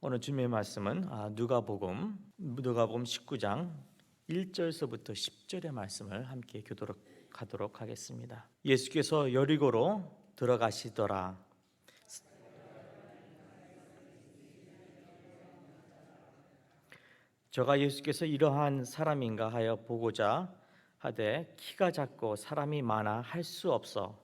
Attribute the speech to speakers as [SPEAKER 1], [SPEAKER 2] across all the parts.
[SPEAKER 1] 오늘 주님의 말씀은 누가복음 19장 1절서부터 10절의 말씀을 함께 교독하도록 하겠습니다. 예수께서 여리고로 들어가시더라. 저가 예수께서 이러한 사람인가 하여 보고자 하되 키가 작고 사람이 많아 할 수 없어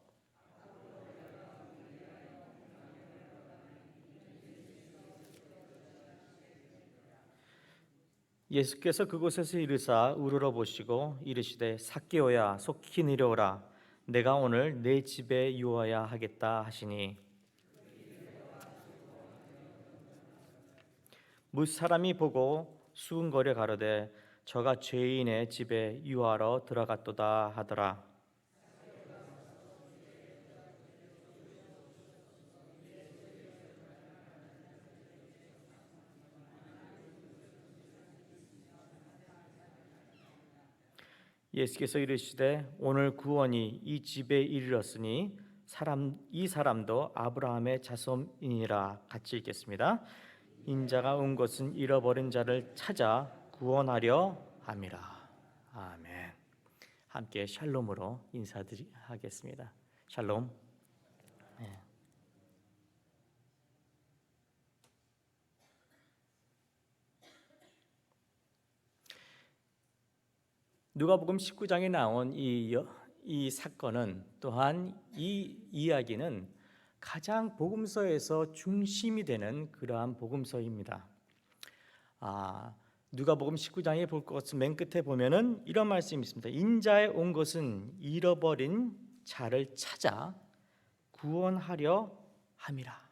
[SPEAKER 1] 예수께서 그곳에서 이르사 우러러 보시고 이르시되 삭개오야 속히 내려오라 내가 오늘 내 집에 유하야 하겠다 하시니 뭇 사람이 보고 수군거려 가로되 저가 죄인의 집에 유하러 들어갔도다 하더라. 예수께서 이르시되 오늘 구원이 이 집에 이르렀으니 이 사람도 아브라함의 자손이니라. 같이 읽겠습니다. 인자가 온 것은 잃어버린 자를 찾아 구원하려 함이라. 아멘. 함께 샬롬으로 인사드리겠습니다. 샬롬. 네. 누가복음 19장에 나온 이 사건은 또한 이 이야기는 가장 복음서에서 중심이 되는 그러한 복음서입니다. 누가복음 19장에 볼 것은 맨 끝에 보면은 이런 말씀이 있습니다. 인자에 온 것은 잃어버린 자를 찾아 구원하려 함이라.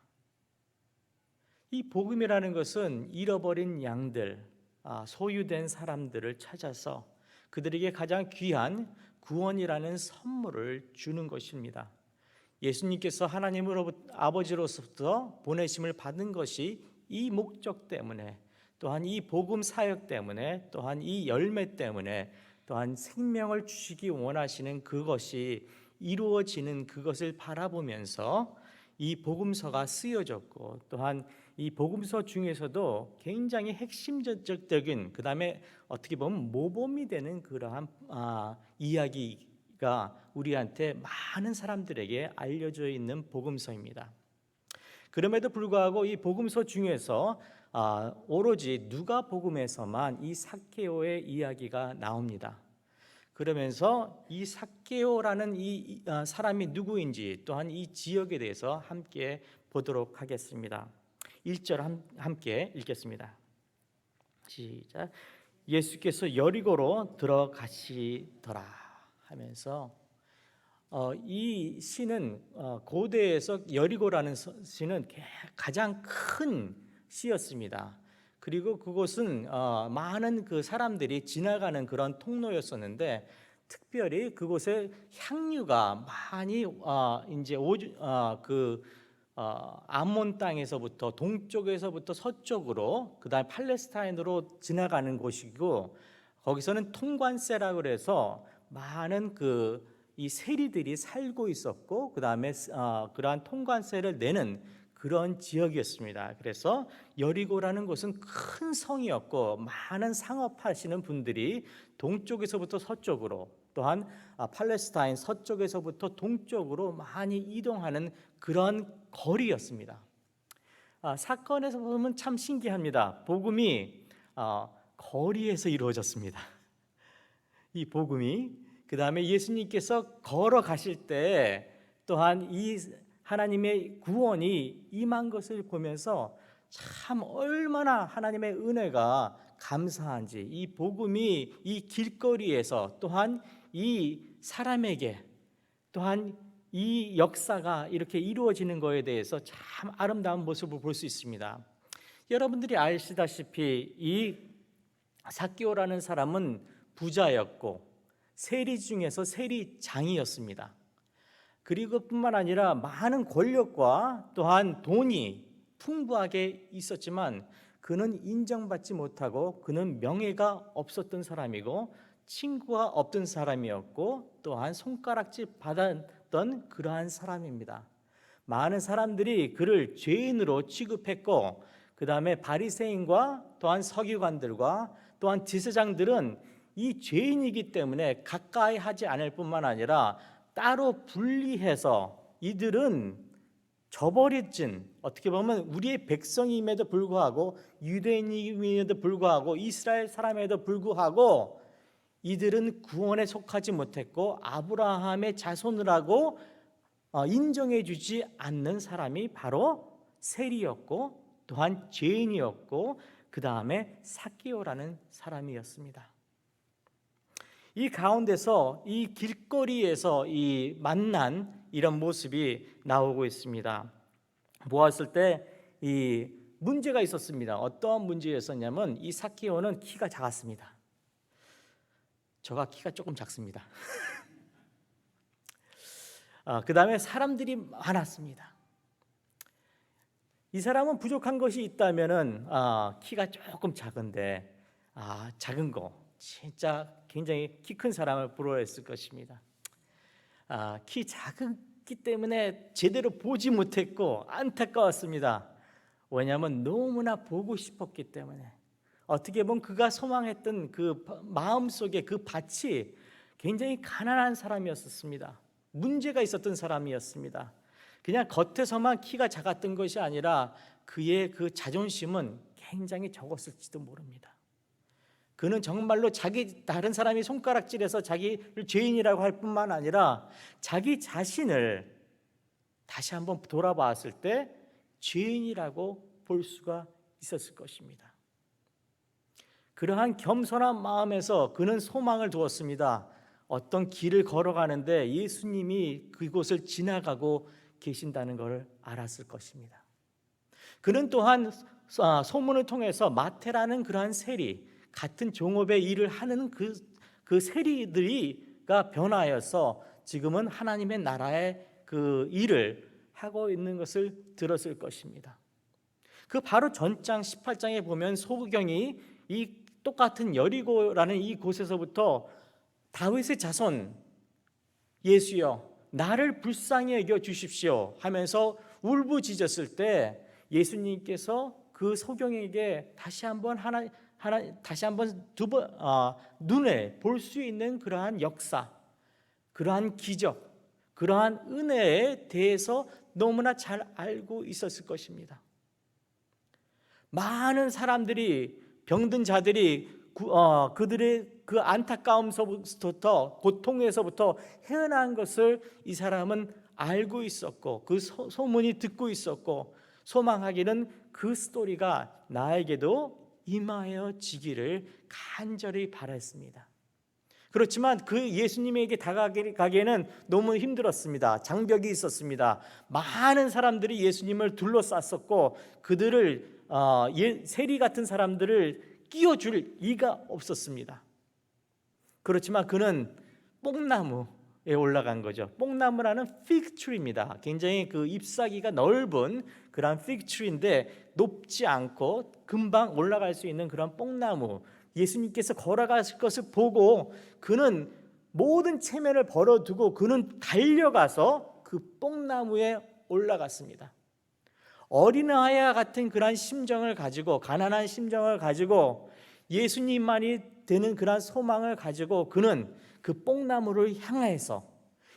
[SPEAKER 1] 이 복음이라는 것은 잃어버린 양들, 소유된 사람들을 찾아서 그들에게 가장 귀한 구원이라는 선물을 주는 것입니다. 예수님께서 하나님으로부터 아버지로부터 보내심을 받은 것이 이 목적 때문에, 또한 이 복음 사역 때문에, 또한 이 열매 때문에, 또한 생명을 주시기 원하시는 그것이 이루어지는 그것을 바라보면서 이 복음서가 쓰여졌고, 또한 이 복음서 중에서도 굉장히 핵심적인, 그 다음에 어떻게 보면 모범이 되는 그러한 이야기가 우리한테 많은 사람들에게 알려져 있는 복음서입니다. 그럼에도 불구하고 이 복음서 중에서 오로지 누가복음에서만 이 삭개오의 이야기가 나옵니다. 그러면서 이 삭개오라는 이 사람이 누구인지, 또한 이 지역에 대해서 함께 보도록 하겠습니다. 1절 함께 읽겠습니다. 시작. 예수께서 여리고로 들어가시더라 하면서 이 시는 고대에서 여리고라는 시는 가장 큰 시였습니다. 그리고 그곳은 많은 그 사람들이 지나가는 그런 통로였었는데, 특별히 그곳에 향유가 많이 이제 암몬 땅에서부터 동쪽에서부터 서쪽으로, 그다음 팔레스타인으로 지나가는 곳이고, 거기서는 통관세라고 그래서 많은 이 세리들이 살고 있었고, 그다음에 그러한 통관세를 내는 그런 지역이었습니다. 그래서 여리고라는 곳은 큰 성이었고, 많은 상업하시는 분들이 동쪽에서부터 서쪽으로, 또한 팔레스타인 서쪽에서부터 동쪽으로 많이 이동하는 그런 거리였습니다. 사건에서 보면 참 신기합니다. 복음이 거리에서 이루어졌습니다. 이 복음이, 그 다음에 예수님께서 걸어가실 때 또한 이 하나님의 구원이 임한 것을 보면서 참 얼마나 하나님의 은혜가 감사한지, 이 복음이 이 길거리에서 또한 이 사람에게, 또한 이 역사가 이렇게 이루어지는 것에 대해서 참 아름다운 모습을 볼 수 있습니다. 여러분들이 아시다시피 이 삭개오라는 사람은 부자였고 세리 중에서 세리장이었습니다. 그리고 뿐만 아니라 많은 권력과 또한 돈이 풍부하게 있었지만 그는 인정받지 못하고 그는 명예가 없었던 사람이고 친구가 없던 사람이었고 또한 손가락질 받았던 그러한 사람입니다. 많은 사람들이 그를 죄인으로 취급했고 그 다음에 바리새인과 또한 서기관들과 또한 제사장들은 이 죄인이기 때문에 가까이 하지 않을 뿐만 아니라 따로 분리해서 이들은 저버려진, 어떻게 보면 우리의 백성임에도 불구하고 유대인임에도 불구하고 이스라엘 사람에도 불구하고 이들은 구원에 속하지 못했고 아브라함의 자손이라고 인정해 주지 않는 사람이 바로 세리였고 또한 죄인이었고 그 다음에 삭개오라는 사람이었습니다. 이 가운데서 이 길거리에서 이 만난 이런 모습이 나오고 있습니다. 보았을 때 이 문제가 있었습니다. 어떠한 문제였었냐면 이 삭개오는 키가 작았습니다. 저가 키가 조금 작습니다. 그 다음에 사람들이 많았습니다. 이 사람은 부족한 것이 있다면은 키가 조금 작은데 작은 거 진짜 굉장히 키 큰 사람을 부러워했을 것입니다. 키 작기 때문에 제대로 보지 못했고 안타까웠습니다. 왜냐하면 너무나 보고 싶었기 때문에. 어떻게 보면 그가 소망했던 그 마음속에 그 밭이 굉장히 가난한 사람이었습니다. 문제가 있었던 사람이었습니다. 그냥 겉에서만 키가 작았던 것이 아니라 그의 그 자존심은 굉장히 적었을지도 모릅니다. 그는 정말로 다른 사람이 손가락질해서 자기를 죄인이라고 할 뿐만 아니라 자기 자신을 다시 한번 돌아봤을 때 죄인이라고 볼 수가 있었을 것입니다. 그러한 겸손한 마음에서 그는 소망을 두었습니다. 어떤 길을 걸어가는데 예수님이 그곳을 지나가고 계신다는 것을 알았을 것입니다. 그는 또한 소문을 통해서 마태라는 그러한 세리, 같은 종업의 일을 하는 그 세리들이가 변하여서 지금은 하나님의 나라의 그 일을 하고 있는 것을 들었을 것입니다. 그 바로 전장 18장에 보면 소경이 이 똑같은 여리고라는 이 곳에서부터 다윗의 자손 예수여 나를 불쌍히 여겨 주십시오 하면서 울부짖었을 때 예수님께서 그 소경에게 다시 한번 눈에 볼 수 있는 그러한 역사, 그러한 기적, 그러한 은혜에 대해서 너무나 잘 알고 있었을 것입니다. 많은 사람들이 병든 자들이 그들의 그 안타까움서부터 고통에서부터 헤어난 것을 이 사람은 알고 있었고 그 소문이 듣고 있었고 소망하기는 그 스토리가 나에게도 임하여지기를 간절히 바랐습니다. 그렇지만 그 예수님에게 다가가기에는 너무 힘들었습니다. 장벽이 있었습니다. 많은 사람들이 예수님을 둘러쌌었고 그들을 세리 같은 사람들을 끼워줄 이가 없었습니다. 그렇지만 그는 뽕나무에 올라간 거죠. 뽕나무라는 픽트리입니다. 굉장히 그 잎사귀가 넓은 그런 픽트리인데 높지 않고 금방 올라갈 수 있는 그런 뽕나무, 예수님께서 걸어가실 것을 보고 그는 모든 체면을 벌어두고 그는 달려가서 그 뽕나무에 올라갔습니다. 어린아이와 같은 그런 심정을 가지고 가난한 심정을 가지고 예수님만이 되는 그런 소망을 가지고 그는 그 뽕나무를 향해서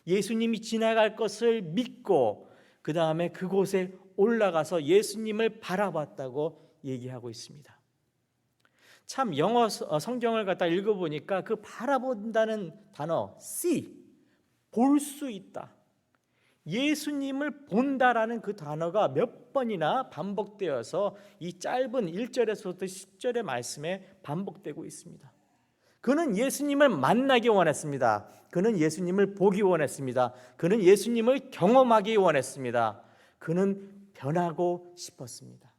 [SPEAKER 1] 예수님이 지나갈 것을 믿고 그 다음에 그곳에 올라가서 예수님을 바라봤다고 얘기하고 있습니다. 참 영어 성경을 갖다 읽어보니까 그 바라본다는 단어 see, 볼 수 있다, 예수님을 본다라는 그 단어가 몇 번이나 반복되어서 이 짧은 1절에서부터 10절의 말씀에 반복되고 있습니다. 그는 예수님을 만나기 원했습니다. 그는 예수님을 보기 원했습니다. 그는 예수님을 경험하기 원했습니다. 그는 변하고 싶었습니다.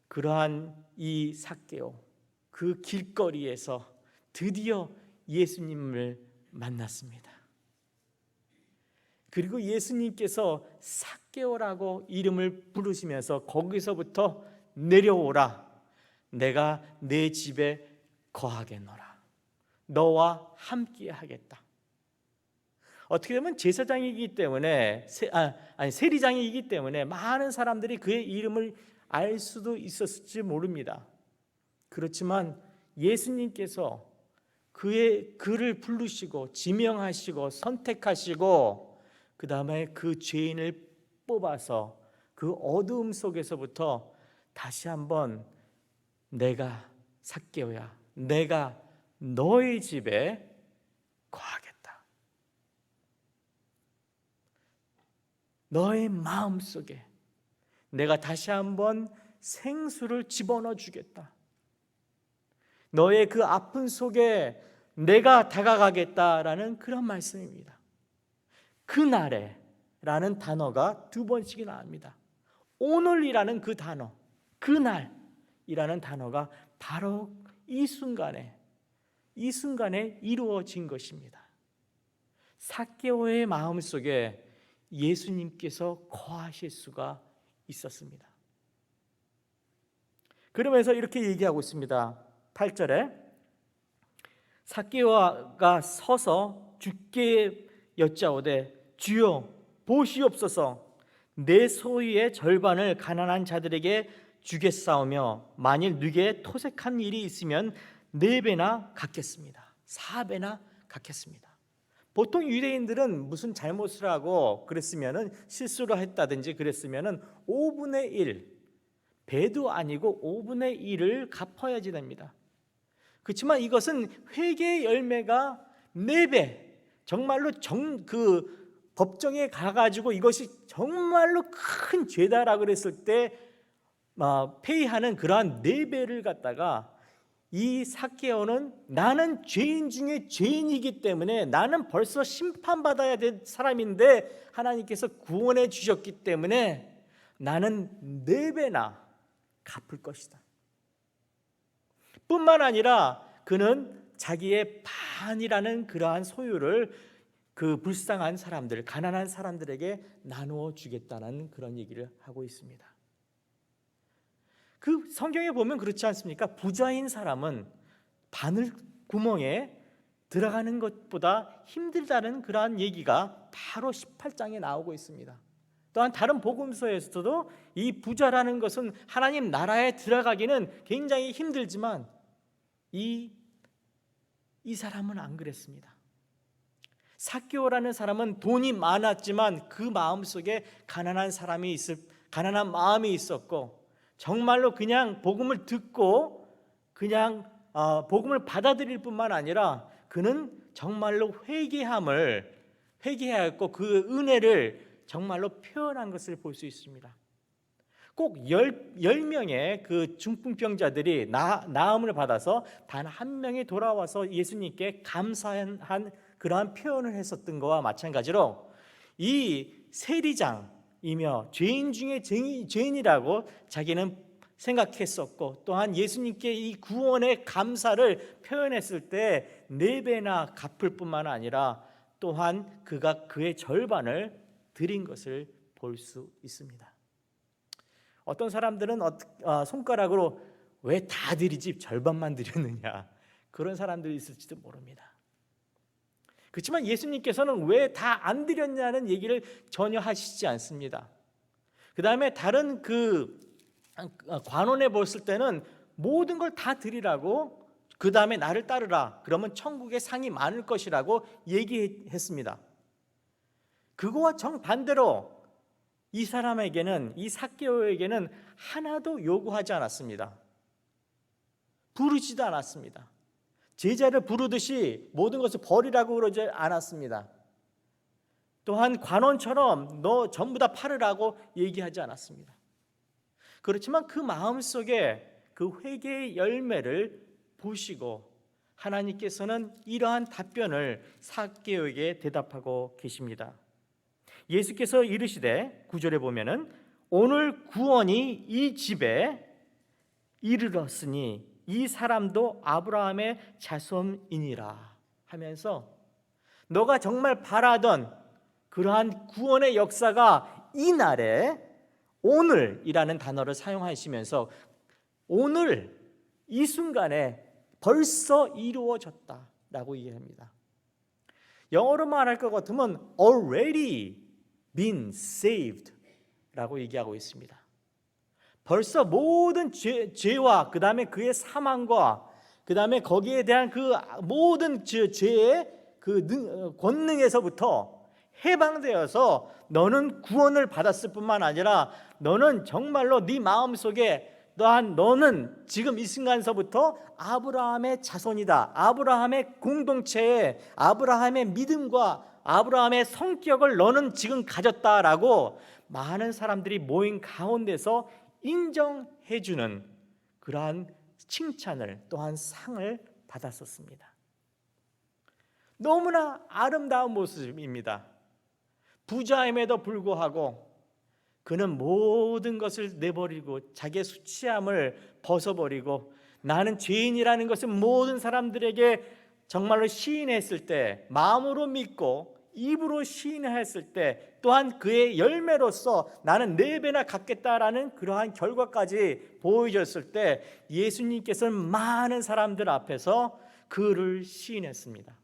[SPEAKER 1] 그러한 이 삭개오, 그 길거리에서 드디어 예수님을 만났습니다. 그리고 예수님께서 삭개오라고 이름을 부르시면서 거기서부터 내려오라, 내가 내 집에 거하겠노라, 너와 함께 하겠다. 어떻게 보면 제사장이기 때문에 세리장이기 때문에 많은 사람들이 그의 이름을 알 수도 있었을지 모릅니다. 그렇지만 예수님께서 그를 부르시고 지명하시고 선택하시고 그 다음에 그 죄인을 뽑아서 그 어두움 속에서부터 다시 한번 내가 삭개오야, 내가 너의 집에 거하겠다. 너의 마음속에 내가 다시 한번 생수를 집어넣어 주겠다. 너의 그 아픈 속에 내가 다가가겠다라는 그런 말씀입니다. 그날에 라는 단어가 두 번씩이나 나옵니다. 오늘이라는 그 단어, 그날이라는 단어가 바로 이 순간에 이루어진 것입니다. 삭개오의 마음속에 예수님께서 거하실 수가 있었습니다. 그러면서 이렇게 얘기하고 있습니다. 8절에 삭개오가 서서 주께 여짜오되 주여 보시옵소서, 내 소유의 절반을 가난한 자들에게 주겠사오며 만일 누구에 토색한 일이 있으면 4배나 갚겠습니다. 4배나 갚겠습니다. 보통 유대인들은 무슨 잘못을 하고 그랬으면은 실수를 했다든지 그랬으면은 5분의 1, 배도 아니고 5분의 1을 갚아야지 됩니다. 그렇지만 이것은 회개의 열매가 4배, 정말로 법정에 가가지고 이것이 정말로 큰 죄다라고 그랬을 때 페이하는 그러한 4배를 갖다가 이 삭개오는 나는 죄인 중에 죄인이기 때문에 나는 벌써 심판받아야 될 사람인데 하나님께서 구원해 주셨기 때문에 나는 4배나 갚을 것이다. 뿐만 아니라 그는 자기의 반이라는 그러한 소유를 그 불쌍한 사람들, 가난한 사람들에게 나누어 주겠다는 그런 얘기를 하고 있습니다. 그 성경에 보면 그렇지 않습니까? 부자인 사람은 바늘 구멍에 들어가는 것보다 힘들다는 그러한 얘기가 바로 18장에 나오고 있습니다. 또한 다른 복음서에서도 이 부자라는 것은 하나님 나라에 들어가기는 굉장히 힘들지만 이 사람은 안 그랬습니다. 삭개오라는 사람은 돈이 많았지만 그 마음속에 가난한 마음이 있었고 정말로 그냥 복음을 듣고 그냥 복음을 받아들일 뿐만 아니라 그는 정말로 회개하였고 그 은혜를 정말로 표현한 것을 볼 수 있습니다. 꼭 10명의 그 중풍병자들이 나음을 받아서 단 한 명이 돌아와서 예수님께 감사한 그러한 표현을 했었던 것과 마찬가지로 이 세리장이며 죄인 중에 죄인이라고 자기는 생각했었고 또한 예수님께 이 구원의 감사를 표현했을 때 4배나 갚을 뿐만 아니라 또한 그가 그의 절반을 드린 것을 볼 수 있습니다. 어떤 사람들은 손가락으로 왜 다 드리지 절반만 드렸느냐 그런 사람들이 있을지도 모릅니다. 그렇지만 예수님께서는 왜 다 안 드렸냐는 얘기를 전혀 하시지 않습니다. 그 다음에 다른 그 관원에 봤을 때는 모든 걸 다 드리라고 그 다음에 나를 따르라 그러면 천국에 상이 많을 것이라고 얘기했습니다. 그거와 정반대로 이 사람에게는 이 삭개오에게는 하나도 요구하지 않았습니다. 부르지도 않았습니다. 제자를 부르듯이 모든 것을 버리라고 그러지 않았습니다. 또한 관원처럼 너 전부 다 팔으라고 얘기하지 않았습니다. 그렇지만 그 마음속에 그 회개의 열매를 보시고 하나님께서는 이러한 답변을 삭개오에게 대답하고 계십니다. 예수께서 이르시되 9절에 보면은 오늘 구원이 이 집에 이르렀으니 이 사람도 아브라함의 자손이니라 하면서 너가 정말 바라던 그러한 구원의 역사가 이날에 오늘이라는 단어를 사용하시면서 오늘 이 순간에 벌써 이루어졌다라고 얘기합니다. 영어로 말할 것 같으면 already been saved 라고 얘기하고 있습니다. 벌써 모든 죄와 그 다음에 그의 사망과 그 다음에 거기에 대한 그 모든 죄의 그 권능에서부터 해방되어서 너는 구원을 받았을 뿐만 아니라 너는 정말로 네 마음속에 또한 너는 지금 이 순간서부터 아브라함의 자손이다. 아브라함의 공동체에 아브라함의 믿음과 아브라함의 성격을 너는 지금 가졌다라고 많은 사람들이 모인 가운데서 인정해 주는 그러한 칭찬을 또한 상을 받았었습니다. 너무나 아름다운 모습입니다. 부자임에도 불구하고 그는 모든 것을 내버리고 자기의 수치함을 벗어버리고 나는 죄인이라는 것을 모든 사람들에게 정말로 시인했을 때, 마음으로 믿고 입으로 시인했을 때, 또한 그의 열매로서 나는 4배나 갚겠다라는 그러한 결과까지 보여줬을 때 예수님께서는 많은 사람들 앞에서 그를 시인했습니다.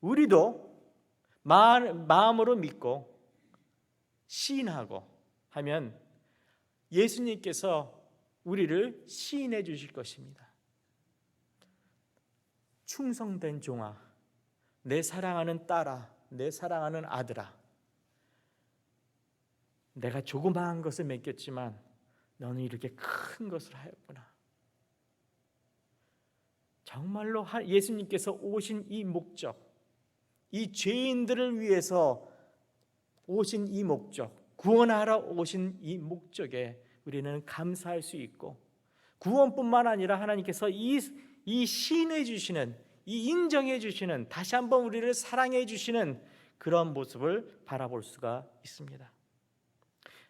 [SPEAKER 1] 우리도 마음으로 믿고 시인하고 하면 예수님께서 우리를 시인해 주실 것입니다. 충성된 종아, 내 사랑하는 딸아, 내 사랑하는 아들아, 내가 조그마한 것을 맡겼지만 너는 이렇게 큰 것을 하였구나. 정말로 예수님께서 오신 이 목적, 이 죄인들을 위해서 오신 이 목적, 구원하러 오신 이 목적에 우리는 감사할 수 있고, 구원뿐만 아니라 하나님께서 이 시인해 주시는, 이 인정해 주시는, 다시 한번 우리를 사랑해 주시는 그런 모습을 바라볼 수가 있습니다.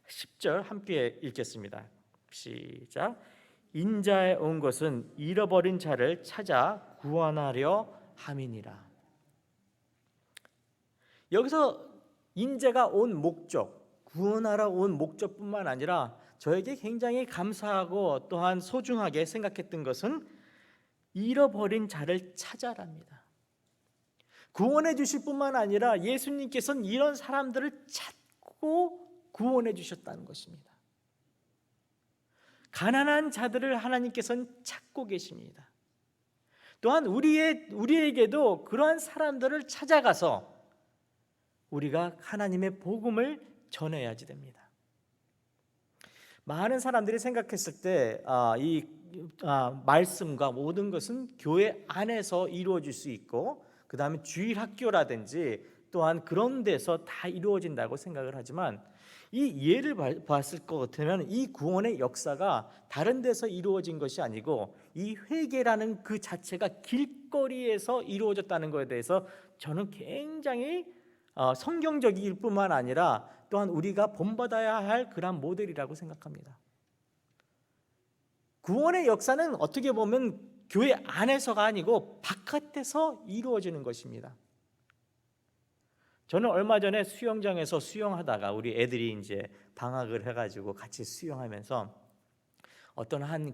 [SPEAKER 1] 10절 함께 읽겠습니다. 시작. 인자에 온 것은 잃어버린 자를 찾아 구원하려 함이니라. 여기서 인자가 온 목적, 구원하러 온 목적뿐만 아니라 저에게 굉장히 감사하고 또한 소중하게 생각했던 것은 잃어버린 자를 찾아랍니다. 구원해 주실 뿐만 아니라 예수님께서는 이런 사람들을 찾고 구원해 주셨다는 것입니다. 가난한 자들을 하나님께서는 찾고 계십니다. 또한 우리에게도 그러한 사람들을 찾아가서 우리가 하나님의 복음을 전해야지 됩니다. 많은 사람들이 생각했을 때 이 말씀과 모든 것은 교회 안에서 이루어질 수 있고, 그 다음에 주일학교라든지 또한 그런 데서 다 이루어진다고 생각을 하지만, 이 예를 봤을 것 같으면 이 구원의 역사가 다른 데서 이루어진 것이 아니고 이 회개라는 그 자체가 길거리에서 이루어졌다는 것에 대해서 저는 굉장히 성경적일 뿐만 아니라 또한 우리가 본받아야 할 그런 모델이라고 생각합니다. 구원의 역사는 어떻게 보면 교회 안에서가 아니고 바깥에서 이루어지는 것입니다. 저는 얼마 전에 수영장에서 수영하다가 우리 애들이 이제 방학을 해가지고 같이 수영하면서 어떤 한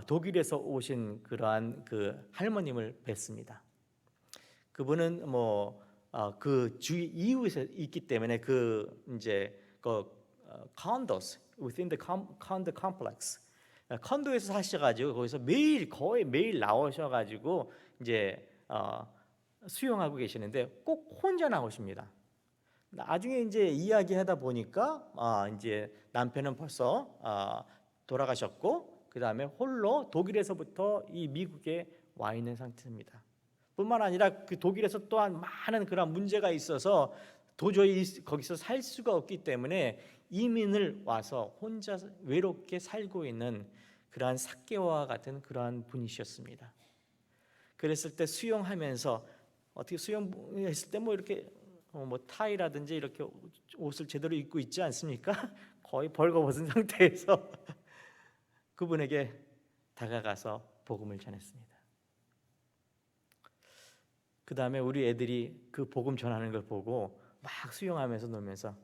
[SPEAKER 1] 독일에서 오신 그러한 그 할머님을 뵀습니다. 그분은 그 주위 이웃에 있기 때문에 condos within the condo complex, 컨도에서 사셔가지고 거기서 거의 매일 나오셔가지고 이제 수영하고 계시는데 꼭 혼자 나오십니다. 나중에 이제 이야기하다 보니까 이제 남편은 벌써 돌아가셨고 그 다음에 홀로 독일에서부터 이 미국에 와 있는 상태입니다. 뿐만 아니라 그 독일에서 또한 많은 그런 문제가 있어서 도저히 거기서 살 수가 없기 때문에 이민을 와서 혼자 외롭게 살고 있는 그러한 삭개와 같은 그러한 분이셨습니다. 그랬을 때 수영하면서 어떻게 수영했을 때 이렇게 타이라든지 이렇게 옷을 제대로 입고 있지 않습니까? 거의 벌거벗은 상태에서 그분에게 다가가서 복음을 전했습니다. 그 다음에 우리 애들이 그 복음 전하는 걸 보고 막 수영하면서 놀면서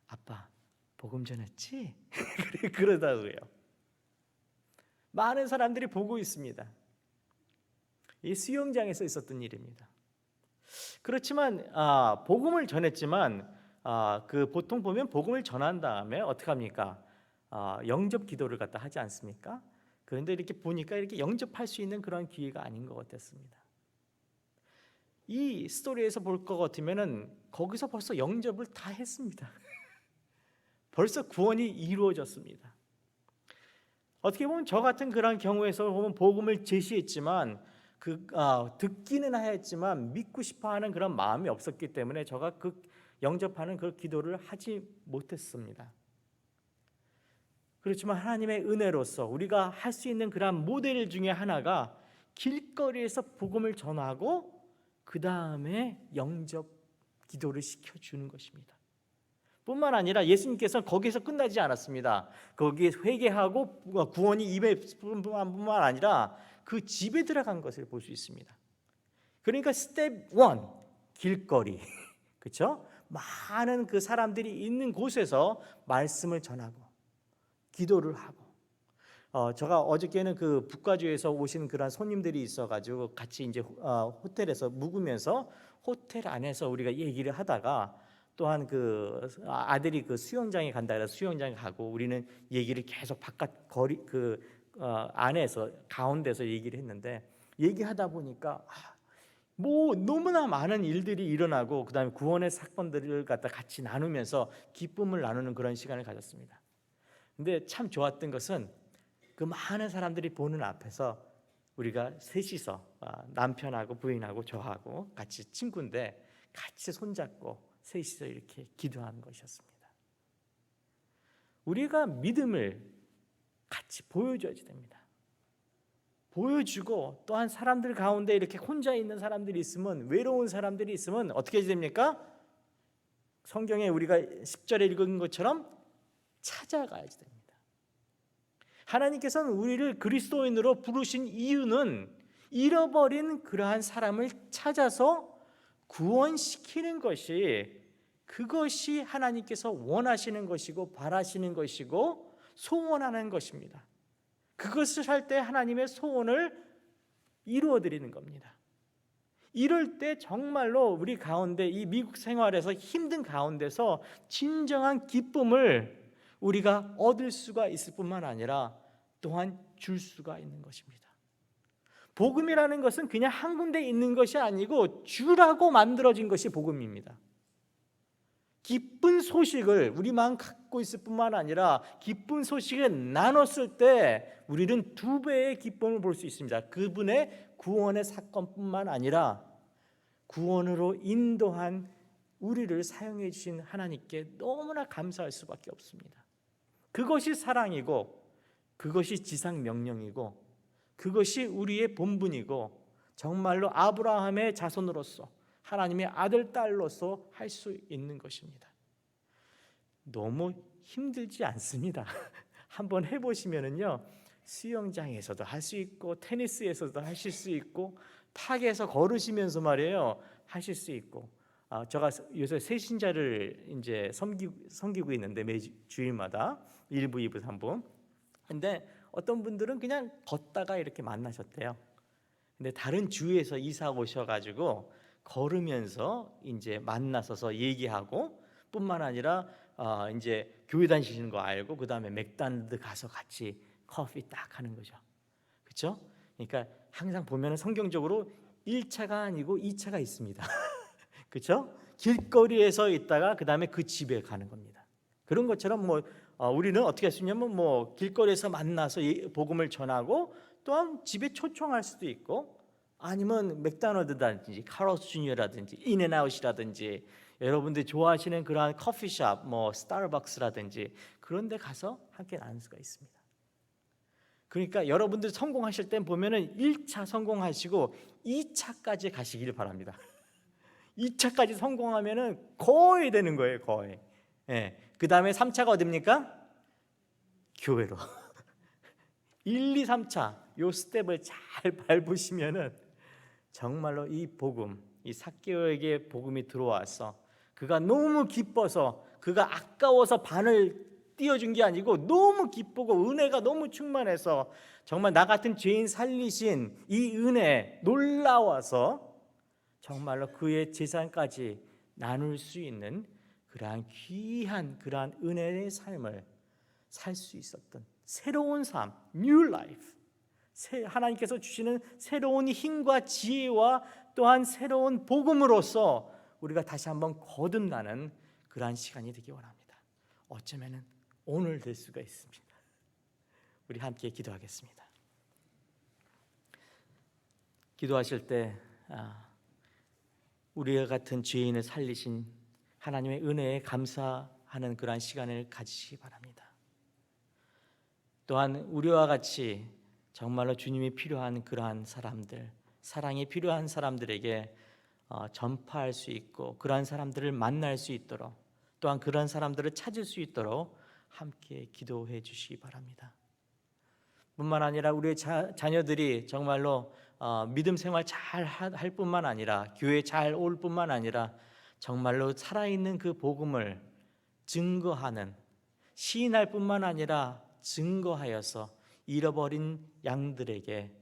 [SPEAKER 1] 아빠 복음 전했지? 그러더라고요. 많은 사람들이 보고 있습니다. 이 수영장에서 있었던 일입니다. 그렇지만 복음을 전했지만 그 보통 보면 복음을 전한 다음에 어떻게 합니까? 영접 기도를 갖다 하지 않습니까? 그런데 이렇게 보니까 이렇게 영접할 수 있는 그런 기회가 아닌 것 같았습니다. 이 스토리에서 볼 것 같으면은 거기서 벌써 영접을 다 했습니다. 벌써 구원이 이루어졌습니다. 어떻게 보면 저 같은 그런 경우에서 보면 복음을 제시했지만 듣기는 하였지만 믿고 싶어하는 그런 마음이 없었기 때문에 저가 영접하는 그 기도를 하지 못했습니다. 그렇지만 하나님의 은혜로서 우리가 할 수 있는 그런 모델 중에 하나가 길거리에서 복음을 전하고 그 다음에 영접 기도를 시켜주는 것입니다. 뿐만 아니라 예수님께서는 거기서 끝나지 않았습니다. 거기에 회개하고 구원이 임했뿐만 아니라 그 집에 들어간 것을 볼 수 있습니다. 그러니까 스텝 1, 길거리, 그렇죠? 많은 그 사람들이 있는 곳에서 말씀을 전하고 기도를 하고, 제가 어저께는 그 북가주에서 오신 그런 손님들이 있어가지고 같이 이제 호텔에서 묵으면서 호텔 안에서 우리가 얘기를 하다가 또한 그 아들이 그 수영장에 간다 그래서 수영장에 가고 우리는 얘기를 계속 바깥 거리 안에서 가운데서 얘기를 했는데 얘기하다 보니까 뭐 너무나 많은 일들이 일어나고 그다음에 구원의 사건들을 갖다 같이 나누면서 기쁨을 나누는 그런 시간을 가졌습니다. 근데 참 좋았던 것은 그 많은 사람들이 보는 앞에서 우리가 셋이서 남편하고 부인하고 저하고 같이 친구인데 같이 손잡고 셋이서 이렇게 기도하는 것이었습니다. 우리가 믿음을 같이 보여줘야 됩니다. 보여주고 또한 사람들 가운데 이렇게 혼자 있는 사람들이 있으면, 외로운 사람들이 있으면 어떻게 됩니까? 성경에 우리가 10절에 읽은 것처럼 찾아가야지 됩니다. 하나님께서는 우리를 그리스도인으로 부르신 이유는 잃어버린 그러한 사람을 찾아서 구원시키는 것이, 그것이 하나님께서 원하시는 것이고 바라시는 것이고 소원하는 것입니다. 그것을 할 때 하나님의 소원을 이루어드리는 겁니다. 이럴 때 정말로 우리 가운데 이 미국 생활에서 힘든 가운데서 진정한 기쁨을 우리가 얻을 수가 있을 뿐만 아니라 또한 줄 수가 있는 것입니다. 복음이라는 것은 그냥 한 군데 있는 것이 아니고 주라고 만들어진 것이 복음입니다. 기쁜 소식을 우리만 갖고 있을 뿐만 아니라 기쁜 소식을 나눴을 때 우리는 2배의 기쁨을 볼 수 있습니다. 그분의 구원의 사건뿐만 아니라 구원으로 인도한 우리를 사용해 주신 하나님께 너무나 감사할 수밖에 없습니다. 그것이 사랑이고 그것이 지상 명령이고 그것이 우리의 본분이고 정말로 아브라함의 자손으로서 하나님의 아들, 딸로서 할 수 있는 것입니다. 너무 힘들지 않습니다. 한번 해보시면은요, 수영장에서도 할 수 있고 테니스에서도 하실 수 있고 탁에서 걸으시면서 말이에요 하실 수 있고, 제가 요새 새신자를 이제 섬기고 있는데 매주 주일마다 1부, 2부, 3부. 근데 어떤 분들은 그냥 걷다가 이렇게 만나셨대요. 근데 다른 주에서 이사 오셔가지고 걸으면서 이제 만나서서 얘기하고 뿐만 아니라 이제 교회 다니시는 거 알고 그 다음에 맥도날드 가서 같이 커피 딱 하는 거죠. 그렇죠? 그러니까 항상 보면은 성경적으로 1차가 아니고 2차가 있습니다. 그렇죠? 길거리에서 있다가 그 다음에 그 집에 가는 겁니다. 그런 것처럼 우리는 어떻게 할 수 있냐면 길거리에서 만나서 복음을 전하고 또한 집에 초청할 수도 있고 아니면 맥도날드라든지 카로스 주니어라든지 인앤아웃이라든지 여러분들이 좋아하시는 그러한 커피숍 스타벅스라든지 그런 데 가서 함께 나눌 수가 있습니다. 그러니까 여러분들 성공하실 땐 보면은 1차 성공하시고 2차까지 가시길 바랍니다. 2차까지 성공하면은 거의 되는 거예요, 거의. 예. 그 다음에 3차가 어딥니까? 교회로. 1, 2, 3차 요 스텝을 잘 밟으시면은 정말로 이 복음, 이 삭개오에게 복음이 들어와서 그가 너무 기뻐서 그가 아까워서 반을 띄워준 게 아니고 너무 기쁘고 은혜가 너무 충만해서 정말 나 같은 죄인 살리신 이 은혜 놀라워서 정말로 그의 재산까지 나눌 수 있는 그러한 귀한 그러한 은혜의 삶을 살 수 있었던 새로운 삶, New Life, 하나님께서 주시는 새로운 힘과 지혜와 또한 새로운 복음으로서 우리가 다시 한번 거듭나는 그러한 시간이 되기 원합니다. 어쩌면 오늘 될 수가 있습니다. 우리 함께 기도하겠습니다. 기도하실 때 우리와 같은 죄인을 살리신 하나님의 은혜에 감사하는 그러한 시간을 가지시기 바랍니다. 또한 우리와 같이 정말로 주님이 필요한 그러한 사람들, 사랑이 필요한 사람들에게 전파할 수 있고 그러한 사람들을 만날 수 있도록 또한 그런 사람들을 찾을 수 있도록 함께 기도해 주시기 바랍니다. 뿐만 아니라 우리의 자녀들이 정말로 믿음 생활 잘 할 뿐만 아니라 교회 잘 올 뿐만 아니라 정말로 살아있는 그 복음을 증거하는 시인할 뿐만 아니라 증거하여서 잃어버린 양들에게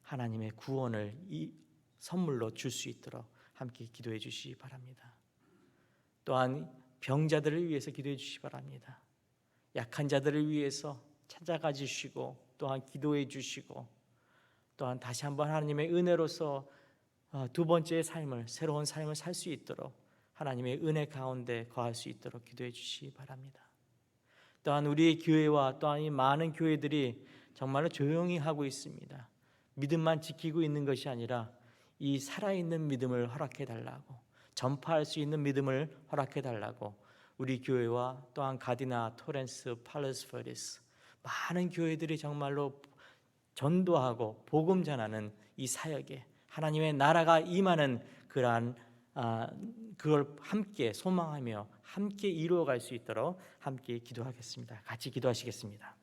[SPEAKER 1] 하나님의 구원을 이 선물로 줄 수 있도록 함께 기도해 주시기 바랍니다. 또한 병자들을 위해서 기도해 주시기 바랍니다. 약한 자들을 위해서 찾아가 주시고 또한 기도해 주시고 또한 다시 한번 하나님의 은혜로서 두 번째의 삶을 새로운 삶을 살 수 있도록 하나님의 은혜 가운데 거할 수 있도록 기도해 주시기 바랍니다. 또한 우리의 교회와 또한 이 많은 교회들이 정말로 조용히 하고 있습니다. 믿음만 지키고 있는 것이 아니라 이 살아있는 믿음을 허락해 달라고 전파할 수 있는 믿음을 허락해 달라고 우리 교회와 또한 가디나, 토렌스, 팔레스퍼리스 많은 교회들이 정말로 전도하고 복음 전하는 이 사역에 하나님의 나라가 임하는 그러한 그걸 함께 소망하며 함께 이루어갈 수 있도록 함께 기도하겠습니다. 같이 기도하시겠습니다.